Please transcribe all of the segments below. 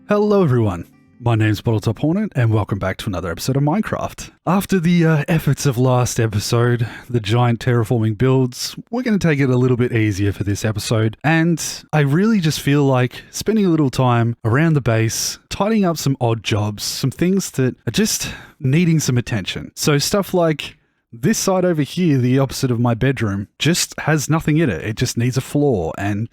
Hello everyone, my name's Bottletophornet and welcome back to another episode of Minecraft. After the efforts of last episode, the giant terraforming builds, we're going to take it a little bit easier for this episode, and I really just feel like spending a little time around the base, tidying up some odd jobs, some things that are just needing some attention. So stuff like this side over here, the opposite of my bedroom, just has nothing in it. It just needs a floor and,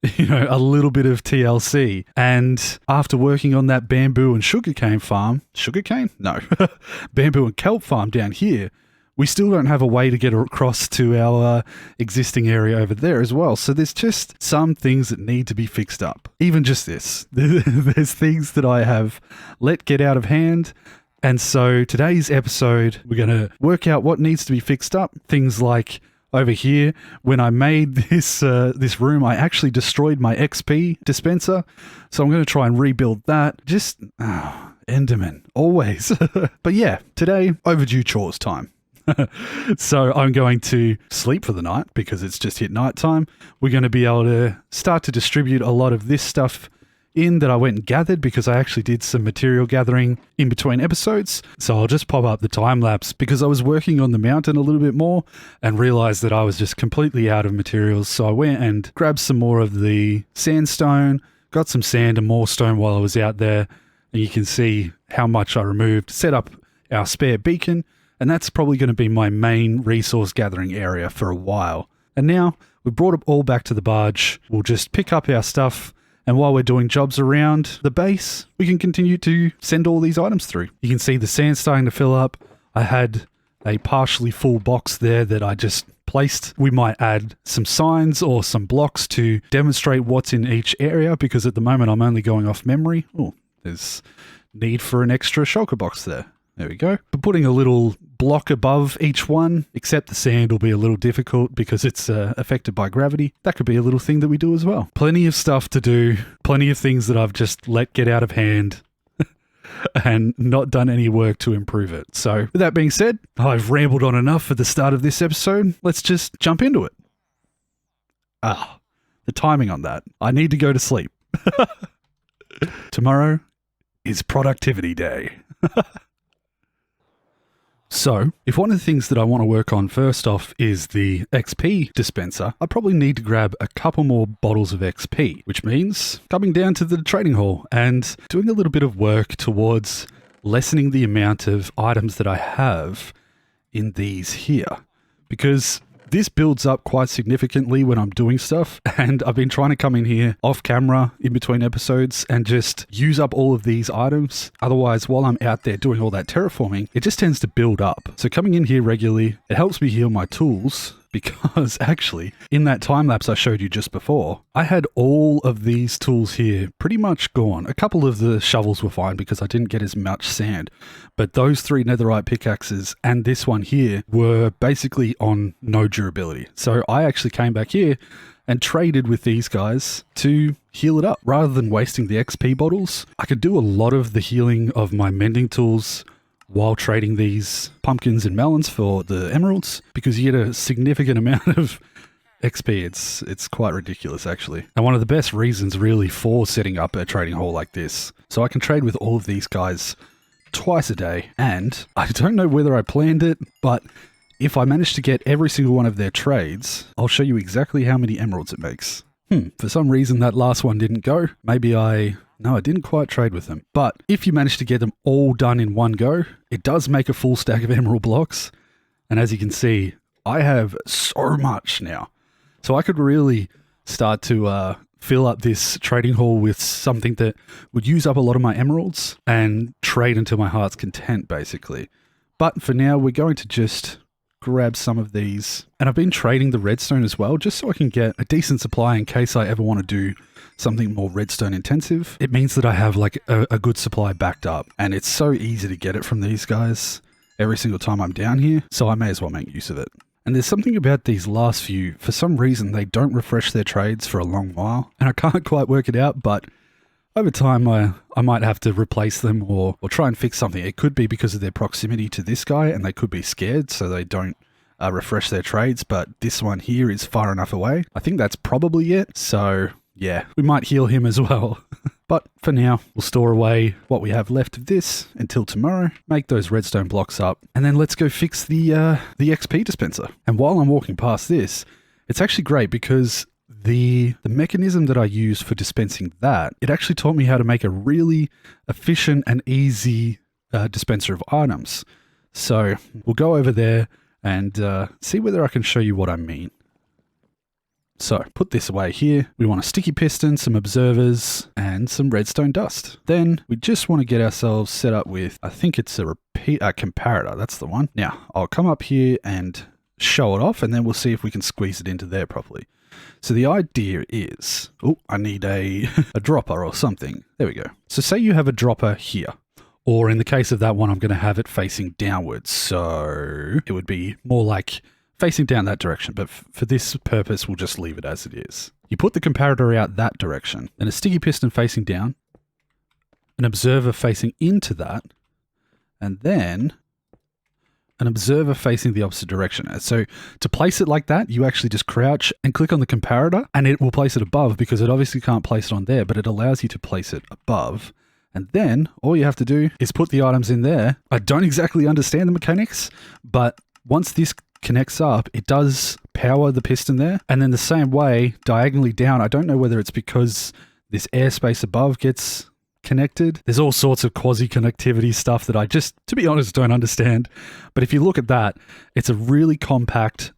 a little bit of TLC. And after working on that bamboo and sugarcane farm, bamboo and kelp farm down here, we still don't have a way to get across to our existing area over there as well. So there's just some things that need to be fixed up. Even just this. There's things that I have let get out of hand. And so today's episode, we're going to work out what needs to be fixed up. Things like over here, when I made this room, I actually destroyed my XP dispenser. So I'm going to try and rebuild that. Just, Enderman, always. But yeah, today, overdue chores time. So I'm going to sleep for the night because it's just hit nighttime. We're going to be able to start to distribute a lot of this stuff in that I went and gathered because I actually did some material gathering in between episodes. So I'll just pop up the time lapse because I was working on the mountain a little bit more and realized that I was just completely out of materials. So I went and grabbed some more of the sandstone, got some sand and more stone while I was out there. And you can see how much I removed, set up our spare beacon, and that's probably going to be my main resource gathering area for a while. And now we've brought it all back to the barge. We'll just pick up our stuff. And while we're doing jobs around the base, we can continue to send all these items through. You can see the sand starting to fill up. I had a partially full box there that I just placed. We might add some signs or some blocks to demonstrate what's in each area because at the moment I'm only going off memory. Oh, there's need for an extra shulker box there. There we go. But putting a little block above each one, except the sand will be a little difficult because it's affected by gravity. That could be a little thing that we do as well. Plenty of stuff to do. Plenty of things that I've just let get out of hand and not done any work to improve it. So with that being said, I've rambled on enough at the start of this episode. Let's just jump into it. The timing on that. I need to go to sleep. Tomorrow is productivity day. So, if one of the things that I want to work on first off is the XP dispenser, I probably need to grab a couple more bottles of XP, which means coming down to the trading hall and doing a little bit of work towards lessening the amount of items that I have in these here. Because this builds up quite significantly when I'm doing stuff, and I've been trying to come in here off camera in between episodes and just use up all of these items. Otherwise, while I'm out there doing all that terraforming, it just tends to build up. So coming in here regularly, it helps me heal my tools because actually, in that time lapse I showed you just before, I had all of these tools here pretty much gone. A couple of the shovels were fine because I didn't get as much sand, but those 3 netherite pickaxes and this one here were basically on no durability. So I actually came back here and traded with these guys to heal it up. Rather than wasting the XP bottles, I could do a lot of the healing of my mending tools while trading these pumpkins and melons for the emeralds, because you get a significant amount of XP. It's quite ridiculous, actually. And one of the best reasons, really, for setting up a trading hall like this. So I can trade with all of these guys twice a day. And I don't know whether I planned it, but if I manage to get every single one of their trades, I'll show you exactly how many emeralds it makes. For some reason, that last one didn't go. No, I didn't quite trade with them. But if you manage to get them all done in one go, it does make a full stack of emerald blocks. And as you can see, I have so much now. So I could really start to fill up this trading hall with something that would use up a lot of my emeralds and trade until my heart's content, basically. But for now, we're going to just grab some of these. And I've been trading the redstone as well, just so I can get a decent supply in case I ever want to do something more redstone intensive. It means that I have like a good supply backed up, and it's so easy to get it from these guys every single time I'm down here, so I may as well make use of it. And there's something about these last few, for some reason they don't refresh their trades for a long while, and I can't quite work it out, but over time I might have to replace them or try and fix something. It could be because of their proximity to this guy, and they could be scared so they don't refresh their trades, but this one here is far enough away. I think that's probably it, so yeah, we might heal him as well. But for now, we'll store away what we have left of this until tomorrow, make those redstone blocks up, and then let's go fix the XP dispenser. And while I'm walking past this, it's actually great because the mechanism that I use for dispensing that, it actually taught me how to make a really efficient and easy dispenser of items. So we'll go over there and see whether I can show you what I mean. So put this away here. We want a sticky piston, some observers, and some redstone dust. Then we just want to get ourselves set up with, I think it's a comparator. That's the one. Now I'll come up here and show it off, and then we'll see if we can squeeze it into there properly. So the idea is, oh, I need a dropper or something. There we go. So say you have a dropper here, or in the case of that one, I'm going to have it facing downwards. So it would be more like facing down that direction, but for this purpose, we'll just leave it as it is. You put the comparator out that direction, then a sticky piston facing down, an observer facing into that, and then an observer facing the opposite direction. So to place it like that, you actually just crouch and click on the comparator, and it will place it above because it obviously can't place it on there, but it allows you to place it above. And then all you have to do is put the items in there. I don't exactly understand the mechanics, but once this connects up, it does power the piston there. And then the same way, diagonally down, I don't know whether it's because this airspace above gets connected. There's all sorts of quasi-connectivity stuff that I just, to be honest, don't understand. But if you look at that, it's a really compact,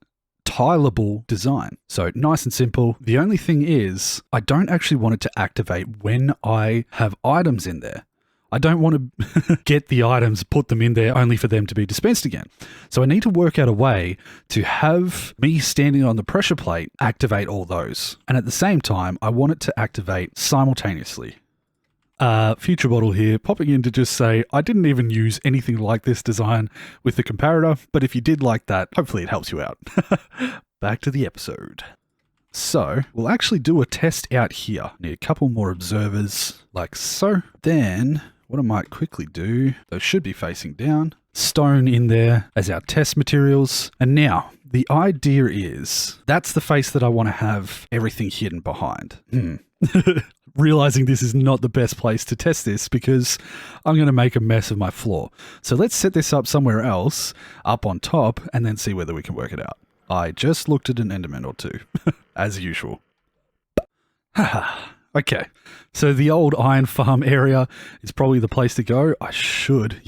tileable design. So nice and simple. The only thing is, I don't actually want it to activate when I have items in there. I don't want to get the items, put them in there only for them to be dispensed again. So I need to work out a way to have me standing on the pressure plate activate all those. And at the same time, I want it to activate simultaneously. Future Bottle here, popping in to just say, I didn't even use anything like this design with the comparator, but if you did like that, hopefully it helps you out. Back to the episode. So we'll actually do a test out here. Need a couple more observers like so. Then what I might quickly do, those should be facing down, stone in there as our test materials. And now the idea is that's the face that I want to have everything hidden behind. Realizing this is not the best place to test this because I'm going to make a mess of my floor. So let's set this up somewhere else up on top and then see whether we can work it out. I just looked at an Enderman or two, as usual. Okay, so the old iron farm area is probably the place to go. I should,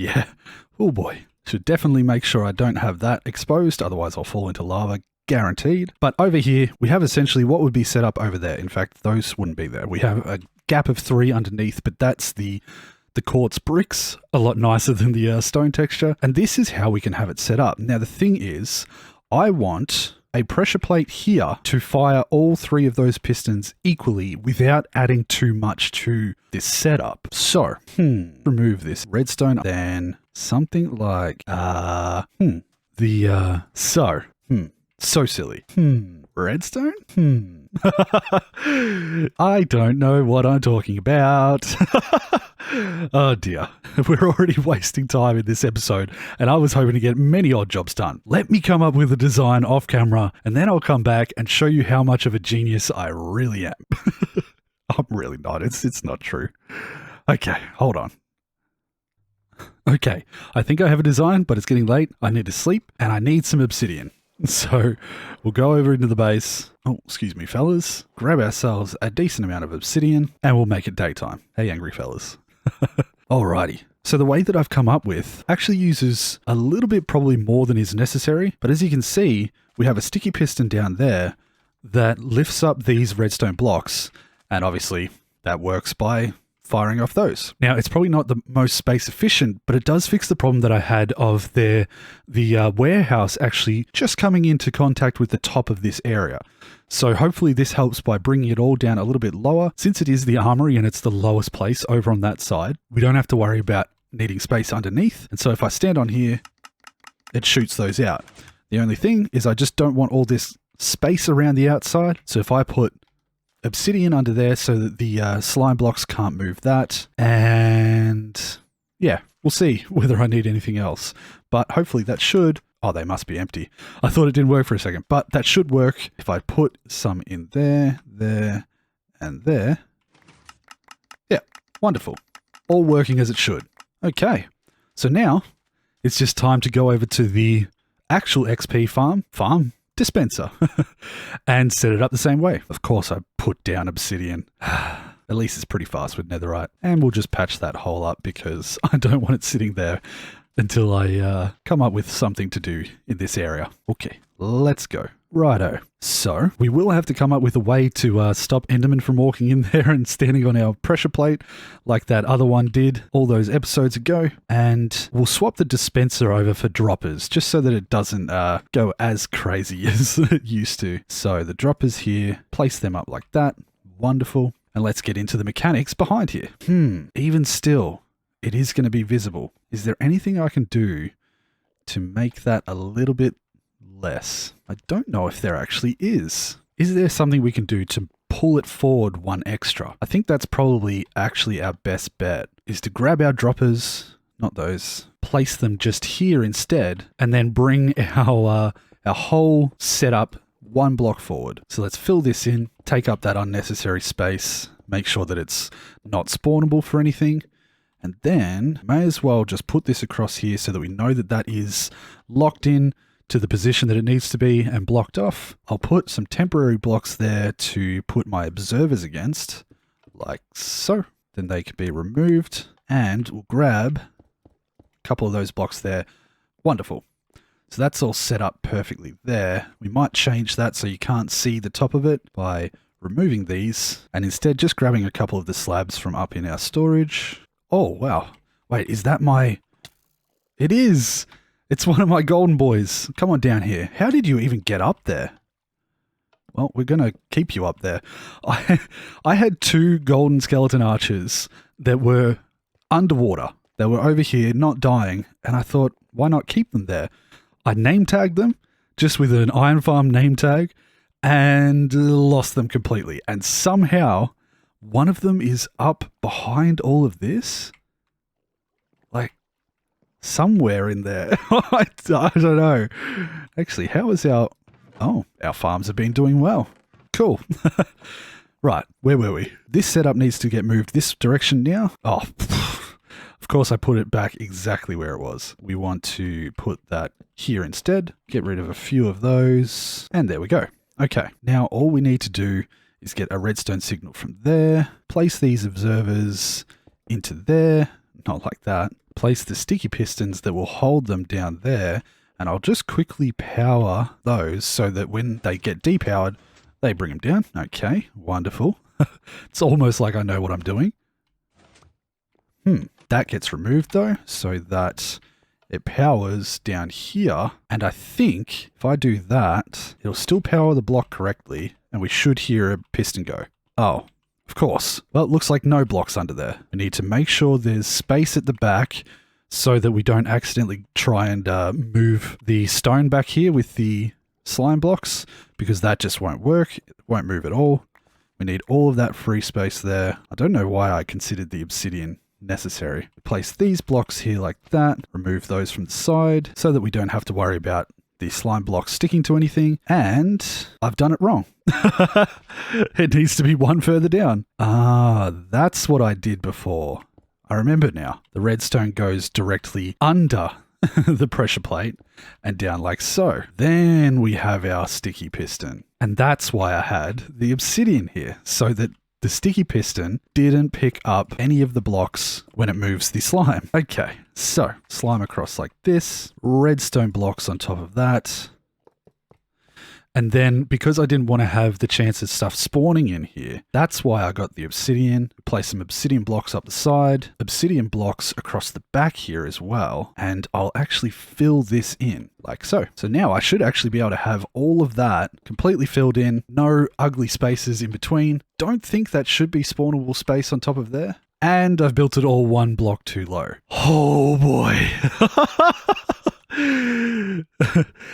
oh boy, should definitely make sure I don't have that exposed, otherwise I'll fall into lava, guaranteed. But over here, we have essentially what would be set up over there. In fact, those wouldn't be there. We have a gap of 3 underneath, but that's the quartz bricks, a lot nicer than the stone texture. And this is how we can have it set up. Now, the thing is, I want a pressure plate here to fire all 3 of those pistons equally without adding too much to this setup. So, remove this redstone, then something like, so silly. Redstone? I don't know what I'm talking about. Oh dear, we're already wasting time in this episode, and I was hoping to get many odd jobs done. Let me come up with a design off camera, and then I'll come back and show you how much of a genius I really am. I'm really not. It's not true. Okay, hold on. Okay, I think I have a design, but it's getting late. I need to sleep, and I need some obsidian. So we'll go over into the base. Oh, excuse me, fellas. Grab ourselves a decent amount of obsidian, and we'll make it daytime. Hey, angry fellas. Alrighty. So the way that I've come up with actually uses a little bit probably more than is necessary. But as you can see, we have a sticky piston down there that lifts up these redstone blocks. And obviously that works by firing off those. Now, it's probably not the most space efficient, but it does fix the problem that I had of the warehouse actually just coming into contact with the top of this area. So hopefully this helps by bringing it all down a little bit lower. Since it is the armory and it's the lowest place over on that side, we don't have to worry about needing space underneath. And so if I stand on here, it shoots those out. The only thing is I just don't want all this space around the outside. So if I put obsidian under there so that the slime blocks can't move that. And yeah, we'll see whether I need anything else. But hopefully that should... Oh, they must be empty. I thought it didn't work for a second, but that should work if I put some in there, there, and there. Yeah, Wonderful. All working as it should. Okay. So now it's just time to go over to the actual XP farm dispenser and set it up the same way. Of course, I put down obsidian. At least it's pretty fast with netherite. And we'll just patch that hole up because I don't want it sitting there until I come up with something to do in this area. Okay, let's go. Righto. So we will have to come up with a way to stop Enderman from walking in there and standing on our pressure plate like that other one did all those episodes ago. And we'll swap the dispenser over for droppers just so that it doesn't go as crazy as it used to. So the droppers here, place them up like that. Wonderful. And let's get into the mechanics behind here. Even still, it is going to be visible. Is there anything I can do to make that a little bit less? I don't know if there actually is. Is there something we can do to pull it forward one extra? I think that's probably actually our best bet, is to grab our droppers, not those, place them just here instead, and then bring our whole setup one block forward. So let's fill this in, take up that unnecessary space, make sure that it's not spawnable for anything, and then may as well just put this across here so that we know that that is locked in to the position that it needs to be and blocked off. I'll put some temporary blocks there to put my observers against, like so. Then they can be removed, and we'll grab a couple of those blocks there. Wonderful. So that's all set up perfectly there. We might change that so you can't see the top of it by removing these, and instead just grabbing a couple of the slabs from up in our storage. Oh, wow. Wait, is that my... It is! It's one of my golden boys. Come on down here. How did you even get up there? Well, we're going to keep you up there. I had 2 golden skeleton archers that were underwater. They were over here, not dying, and I thought, why not keep them there? I name tagged them, just with an iron farm name tag, and lost them completely. And somehow, one of them is up behind all of this. Like, somewhere in there. I don't know. Actually, how is our... Oh, our farms have been doing well. Cool. Right, where were we? This setup needs to get moved this direction now. Oh, of course I put it back exactly where it was. We want to put that here instead. Get rid of a few of those. And there we go. Okay, now all we need to do is get a redstone signal from there. Place these observers into there. Not like that. Place the sticky pistons that will hold them down there. And I'll just quickly power those so that when they get depowered, they bring them down. Okay, wonderful. It's almost like I know what I'm doing. That gets removed though, so that it powers down here. And I think if I do that, it'll still power the block correctly. And we should hear a piston go. Oh, of course. Well, it looks like no blocks under there. We need to make sure there's space at the back so that we don't accidentally try and move the stone back here with the slime blocks, because that just won't work. It won't move at all. We need all of that free space there. I don't know why I considered the obsidian necessary. Place these blocks here like that. Remove those from the side so that we don't have to worry about the slime blocks sticking to anything. And I've done it wrong. It needs to be one further down. Ah, that's what I did before. I remember now. The redstone goes directly under the pressure plate and down like so. Then we have our sticky piston. And that's why I had the obsidian here, so that the sticky piston didn't pick up any of the blocks when it moves the slime. Okay, so slime across like this, redstone blocks on top of that. And then because I didn't want to have the chance of stuff spawning in here, that's why I got the obsidian. Place some obsidian blocks up the side, obsidian blocks across the back here as well. And I'll actually fill this in like so. So now I should actually be able to have all of that completely filled in. No ugly spaces in between. Don't think that should be spawnable space on top of there. And I've built it all one block too low. Oh boy.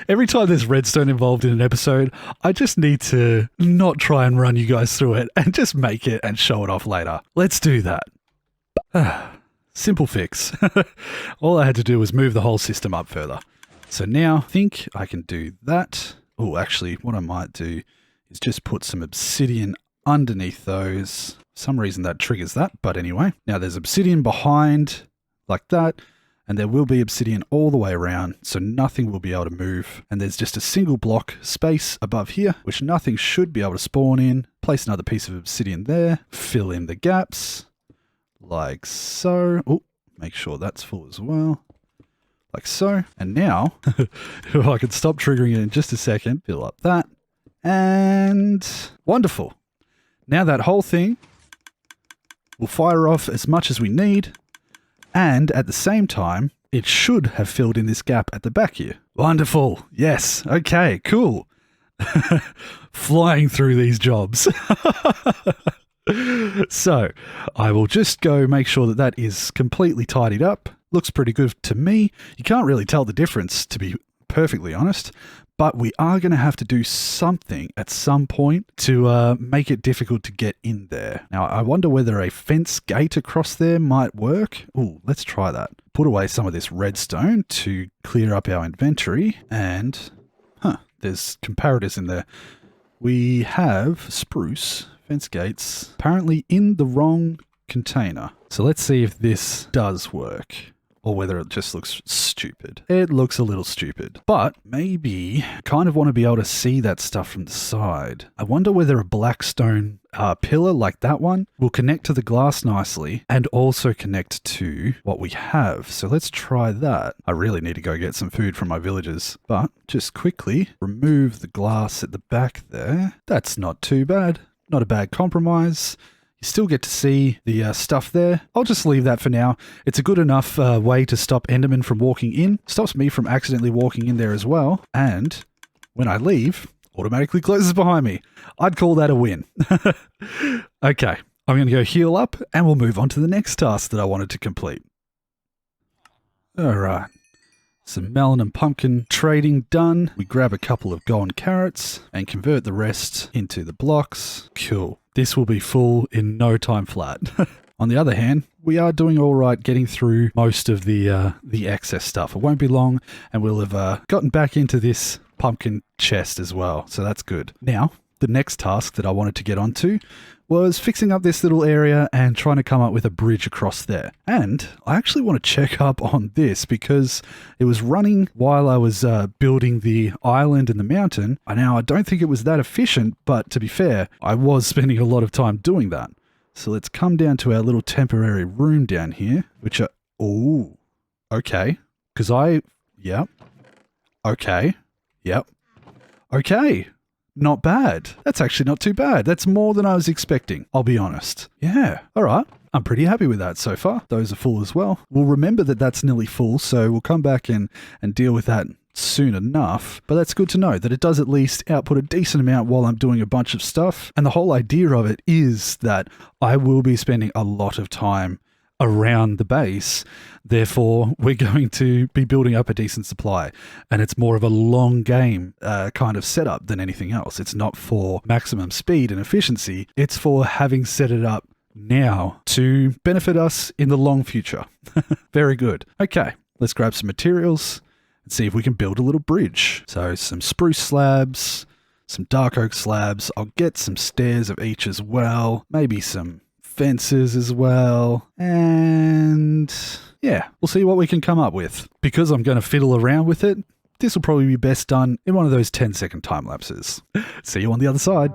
Every time there's redstone involved in an episode, I just need to not try and run you guys through it and just make it and show it off later. Let's do that. Simple fix. All I had to do was move the whole system up further. So now I think I can do that. Oh, actually, what I might do is just put some obsidian underneath those some reason that triggers that, but anyway. Now there's obsidian behind, like that, and there will be obsidian all the way around, so nothing will be able to move. And there's just a single block space above here, which nothing should be able to spawn in. Place another piece of obsidian there, fill in the gaps, like so. Oh, make sure that's full as well. Like so. And now, I can stop triggering it in just a second. Fill up that. And wonderful. Now that whole thing will fire off as much as we need. And at the same time, it should have filled in this gap at the back here. Wonderful. Yes. Okay, cool. Flying through these jobs. So I will just go make sure that that is completely tidied up. Looks pretty good to me. You can't really tell the difference, to be perfectly honest, but we are going to have to do something at some point to make it difficult to get in there. Now, I wonder whether a fence gate across there might work. Ooh, let's try that. Put away some of this redstone to clear up our inventory, and there's comparators in there. We have spruce fence gates apparently in the wrong container. So let's see if this does work, or whether it just looks stupid. It looks a little stupid, but maybe kind of want to be able to see that stuff from the side. I wonder whether a black stone pillar like that one will connect to the glass nicely and also connect to what we have. So let's try that. I really need to go get some food from my villagers, but just quickly remove the glass at the back there. That's not too bad. Not a bad compromise. You still get to see the stuff there. I'll just leave that for now. It's a good enough way to stop Enderman from walking in. Stops me from accidentally walking in there as well. And when I leave, automatically closes behind me. I'd call that a win. Okay, I'm going to go heal up and we'll move on to the next task that I wanted to complete. All right. Some melon and pumpkin trading done. We grab a couple of golden carrots and convert the rest into the blocks. Cool. This will be full in no time flat. On the other hand, we are doing all right getting through most of the excess stuff. It won't be long and we'll have gotten back into this pumpkin chest as well. So that's good. Now, the next task that I wanted to get onto was fixing up this little area and trying to come up with a bridge across there. And I actually want to check up on this because it was running while I was building the island and the mountain. Now, I don't think it was that efficient, but to be fair, I was spending a lot of time doing that. So let's come down to our little temporary room down here, which are... Oh, okay. Because Yep. Okay. Yep. Okay. Not bad. That's actually not too bad. That's more than I was expecting, I'll be honest. Yeah, all right. I'm pretty happy with that so far. Those are full as well. We'll remember that that's nearly full, so we'll come back and deal with that soon enough. But that's good to know that it does at least output a decent amount while I'm doing a bunch of stuff. And the whole idea of it is that I will be spending a lot of time around the base. Therefore, we're going to be building up a decent supply. And it's more of a long game kind of setup than anything else. It's not for maximum speed and efficiency. It's for having set it up now to benefit us in the long future. Very good. Okay, let's grab some materials and see if we can build a little bridge. So some spruce slabs, some dark oak slabs. I'll get some stairs of each as well. Maybe some fences as well. And yeah, we'll see what we can come up with. Because I'm going to fiddle around with it, this will probably be best done in one of those 10-second time lapses. See you on the other side.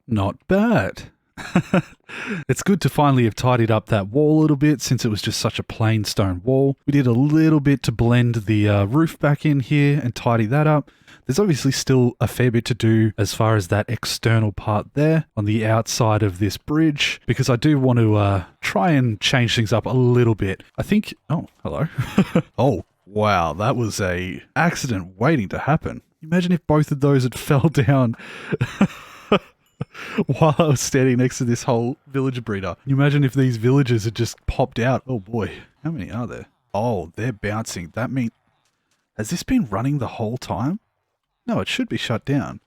Not bad. It's good to finally have tidied up that wall a little bit since it was just such a plain stone wall. We did a little bit to blend the roof back in here and tidy that up. There's obviously still a fair bit to do as far as that external part there on the outside of this bridge, because I do want to try and change things up a little bit. I think... Oh, hello. Oh, wow. That was a accident waiting to happen. Imagine if both of those had fell down... while I was standing next to this whole villager breeder. You imagine if these villagers had just popped out. Oh boy, how many are there? Oh, they're bouncing. That means... Has this been running the whole time? No, it should be shut down.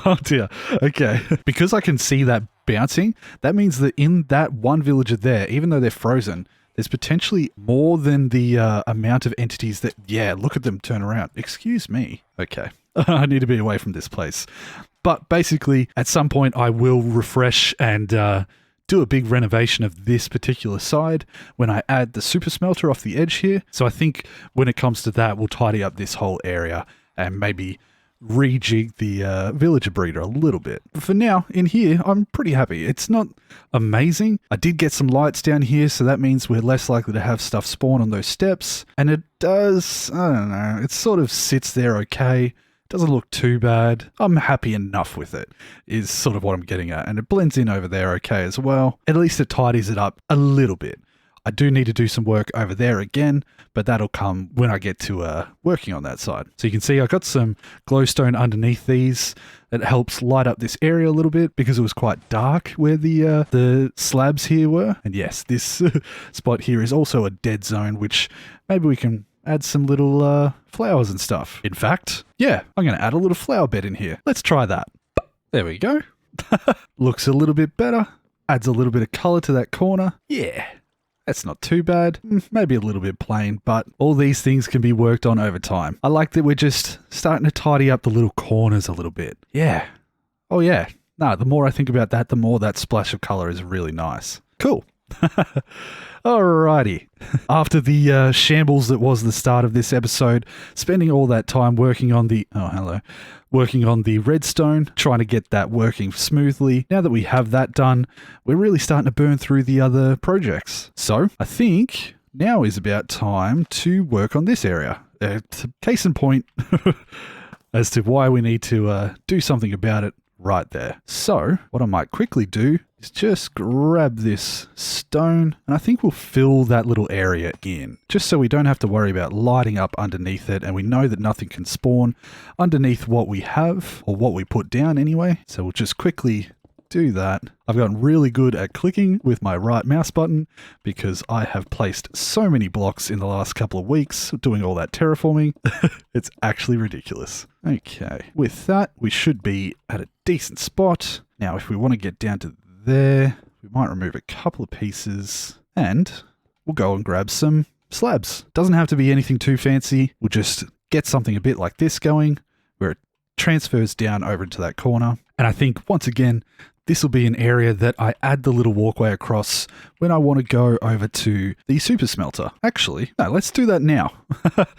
Oh dear. Okay. Because I can see that bouncing, that means that in that one villager there, even though they're frozen, there's potentially more than the amount of entities that, yeah, look at them turn around. Excuse me. Okay. I need to be away from this place. But basically, at some point, I will refresh and do a big renovation of this particular side when I add the super smelter off the edge here. So I think when it comes to that, we'll tidy up this whole area and maybe rejig the villager breeder a little bit. But for now, in here, I'm pretty happy. It's not amazing. I did get some lights down here, so that means we're less likely to have stuff spawn on those steps. And it does, I don't know, it sort of sits there okay. Doesn't look too bad. I'm happy enough with it, is sort of what I'm getting at. And it blends in over there okay as well. At least it tidies it up a little bit. I do need to do some work over there again, but that'll come when I get to working on that side. So you can see I got some glowstone underneath these that helps light up this area a little bit because it was quite dark where the slabs here were. And yes, this spot here is also a dead zone, which maybe we can add some little flowers and stuff. In fact, yeah, I'm going to add a little flower bed in here. Let's try that. There we go. Looks a little bit better. Adds a little bit of color to that corner. Yeah. That's not too bad. Maybe a little bit plain, but all these things can be worked on over time. I like that we're just starting to tidy up the little corners a little bit. Yeah. Oh yeah. No, the more I think about that, the more that splash of color is really nice. Cool. Alrighty. After the shambles that was the start of this episode, spending all that time working on the redstone, trying to get that working smoothly. Now that we have that done, we're really starting to burn through the other projects. So I think now is about time to work on this area. Case in point as to why we need to do something about it right there. So what I might quickly do is just grab this stone, and I think we'll fill that little area in, just so we don't have to worry about lighting up underneath it, and we know that nothing can spawn underneath what we have, or what we put down anyway. So we'll just quickly do that. I've gotten really good at clicking with my right mouse button because I have placed so many blocks in the last couple of weeks doing all that terraforming. It's actually ridiculous. Okay, with that, we should be at a decent spot. Now, if we want to get down to there, we might remove a couple of pieces and we'll go and grab some slabs. Doesn't have to be anything too fancy. We'll just get something a bit like this going where it transfers down over into that corner. And I think once again, this will be an area that I add the little walkway across when I want to go over to the super smelter. Actually, no, let's do that now.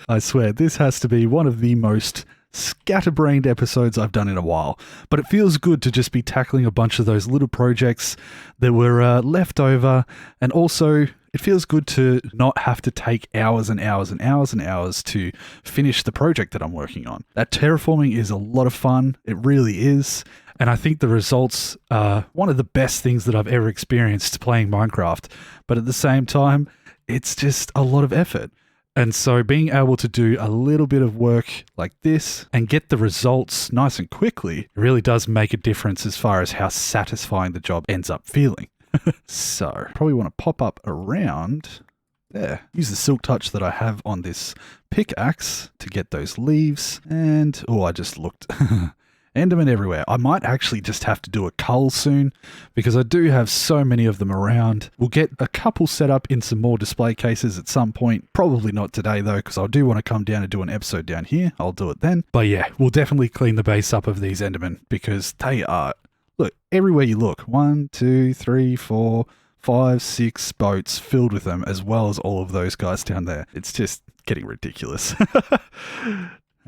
I swear, this has to be one of the most scatterbrained episodes I've done in a while, but it feels good to just be tackling a bunch of those little projects that were left over, and also it feels good to not have to take hours and hours and hours and hours to finish the project that I'm working on. That terraforming is a lot of fun. It really is. And I think the results are one of the best things that I've ever experienced playing Minecraft. But at the same time, it's just a lot of effort. And so being able to do a little bit of work like this and get the results nice and quickly really does make a difference as far as how satisfying the job ends up feeling. So probably want to pop up around there. Use the silk touch that I have on this pickaxe to get those leaves. And, oh, I just looked... Endermen everywhere. I might actually just have to do a cull soon because I do have so many of them around. We'll get a couple set up in some more display cases at some point. Probably not today though, because I do want to come down and do an episode down here. I'll do it then. But yeah, we'll definitely clean the base up of these Endermen because they are, look, everywhere you look. 1, 2, 3, 4, 5, 6 boats filled with them, as well as all of those guys down there. It's just getting ridiculous.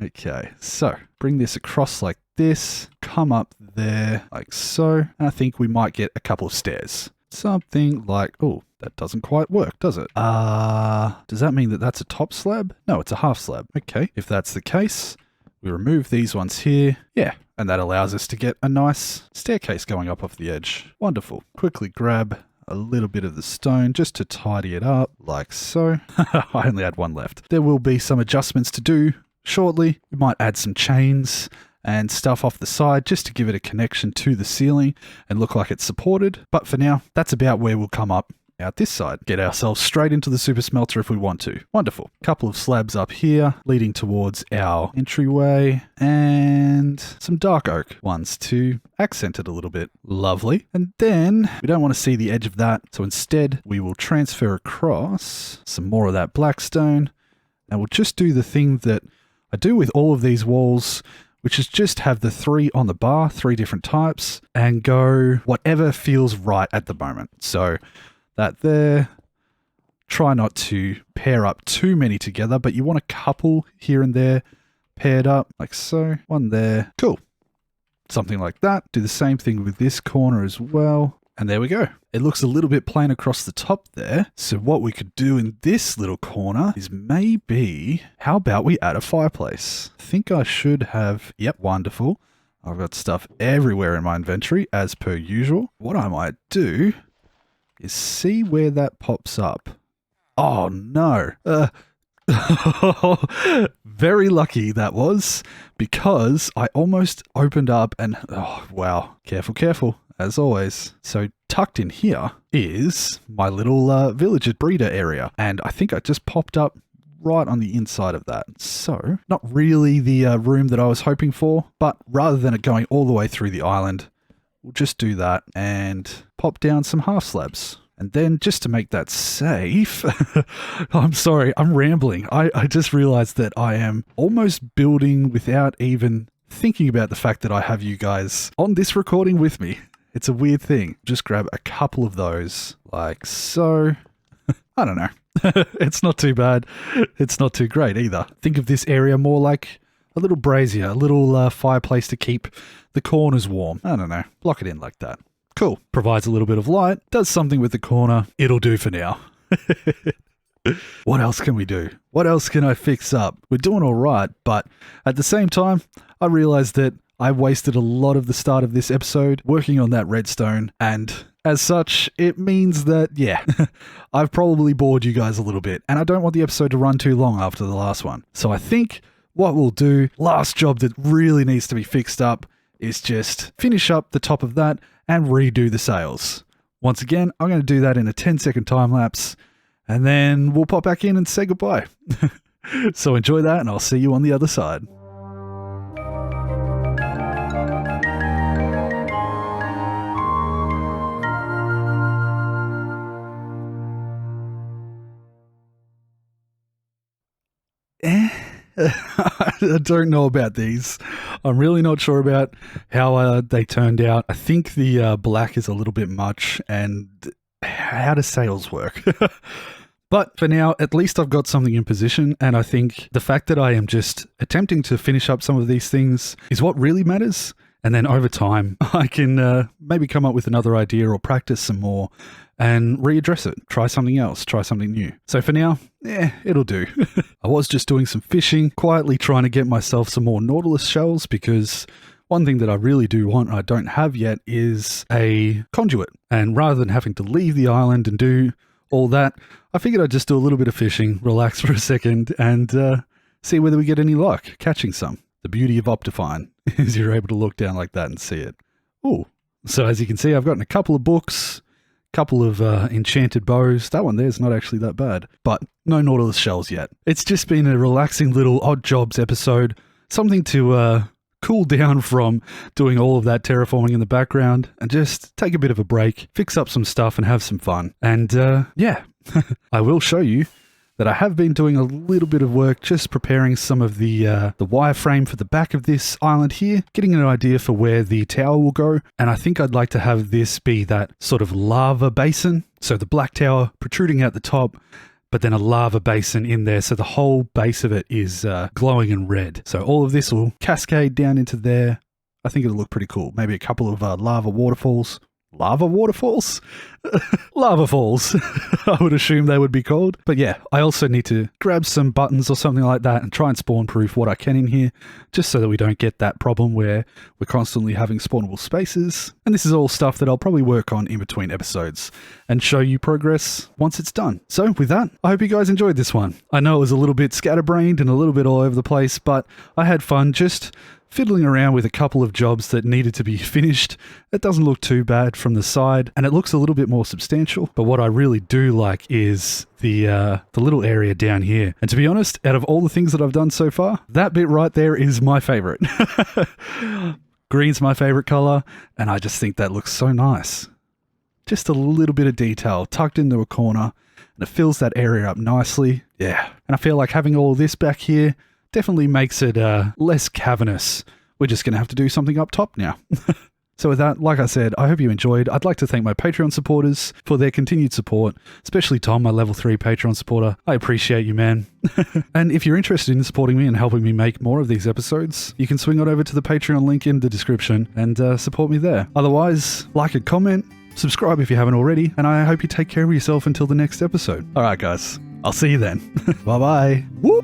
Okay, so bring this across like this, come up there like so, and I think we might get a couple of stairs. Something like, oh, that doesn't quite work, does it? Does that mean that that's a top slab? No, it's a half slab. Okay, if that's the case, we remove these ones here. Yeah, and that allows us to get a nice staircase going up off the edge. Wonderful. Quickly grab a little bit of the stone just to tidy it up like so. I only had one left. There will be some adjustments to do shortly. We might add some chains and stuff off the side just to give it a connection to the ceiling and look like it's supported. But for now, that's about where we'll come up out this side. Get ourselves straight into the super smelter if we want to. Wonderful. Couple of slabs up here leading towards our entryway and some dark oak ones to accent it a little bit. Lovely. And then we don't want to see the edge of that. So instead we will transfer across some more of that black stone and we'll just do the thing that I do with all of these walls, which is just have the 3 on the bar, 3 different types, and go whatever feels right at the moment. So that there, try not to pair up too many together, but you want a couple here and there paired up, like so. One there, cool. Something like that. Do the same thing with this corner as well. And there we go. It looks a little bit plain across the top there. So what we could do in this little corner is maybe, how about we add a fireplace? I think I should have, yep, wonderful. I've got stuff everywhere in my inventory as per usual. What I might do is see where that pops up. Oh no. Very lucky that was, because I almost opened up and, oh wow, careful. As always. So tucked in here is my little villager breeder area. And I think I just popped up right on the inside of that. So not really the room that I was hoping for, but rather than it going all the way through the island, we'll just do that and pop down some half slabs. And then just to make that safe, I'm sorry, I'm rambling. I just realized that I am almost building without even thinking about the fact that I have you guys on this recording with me. It's a weird thing. Just grab a couple of those like so. I don't know. It's not too bad. It's not too great either. Think of this area more like a little brazier, a little fireplace to keep the corners warm. I don't know. Block it in like that. Cool. Provides a little bit of light. Does something with the corner. It'll do for now. What else can we do? What else can I fix up? We're doing all right, but at the same time, I realized that I wasted a lot of the start of this episode working on that redstone, and as such, it means that, yeah, I've probably bored you guys a little bit, and I don't want the episode to run too long after the last one. So I think what we'll do, last job that really needs to be fixed up, is just finish up the top of that and redo the sails. Once again, I'm going to do that in a 10-second time lapse, and then we'll pop back in and say goodbye. So enjoy that, and I'll see you on the other side. I don't know about these. I'm really not sure about how they turned out. I think the black is a little bit much, and how do sails work? But for now, at least I've got something in position, and I think the fact that I am just attempting to finish up some of these things is what really matters. And then over time, I can maybe come up with another idea or practice some more and readdress it. Try something else, try something new. So for now, it'll do. I was just doing some fishing, quietly trying to get myself some more Nautilus shells, because one thing that I really do want and I don't have yet is a conduit. And rather than having to leave the island and do all that, I figured I'd just do a little bit of fishing, relax for a second, and see whether we get any luck catching some. The beauty of Optifine is you're able to look down like that and see it. Ooh. So as you can see, I've gotten a couple of books, couple of enchanted bows. That one there's not actually that bad, but no Nautilus shells yet. It's just been a relaxing little Odd Jobs episode, something to cool down from doing all of that terraforming in the background and just take a bit of a break, fix up some stuff and have some fun. And yeah, I will show you that I have been doing a little bit of work just preparing some of the wireframe for the back of this island here, getting an idea for where the tower will go. And I think I'd like to have this be that sort of lava basin. So the black tower protruding out the top, but then a lava basin in there. So the whole base of it is glowing in red. So all of this will cascade down into there. I think it'll look pretty cool. Maybe a couple of lava waterfalls. Lava waterfalls? Lava falls, I would assume they would be called. But yeah, I also need to grab some buttons or something like that and try and spawn proof what I can in here, just so that we don't get that problem where we're constantly having spawnable spaces. And this is all stuff that I'll probably work on in between episodes and show you progress once it's done. So with that, I hope you guys enjoyed this one. I know it was a little bit scatterbrained and a little bit all over the place, but I had fun just fiddling around with a couple of jobs that needed to be finished. It doesn't look too bad from the side, and it looks a little bit more substantial. But what I really do like is the little area down here. And to be honest, out of all the things that I've done so far, that bit right there is my favorite. Green's my favorite color, and I just think that looks so nice. Just a little bit of detail tucked into a corner, and it fills that area up nicely. Yeah, and I feel like having all this back here definitely makes it less cavernous. We're just going to have to do something up top now. So with that, like I said, I hope you enjoyed. I'd like to thank my Patreon supporters for their continued support, especially Tom, my level 3 Patreon supporter. I appreciate you, man. And if you're interested in supporting me and helping me make more of these episodes, you can swing on over to the Patreon link in the description and support me there. Otherwise, like and comment, subscribe if you haven't already, and I hope you take care of yourself until the next episode. Alright guys, I'll see you then. Bye bye. Woo!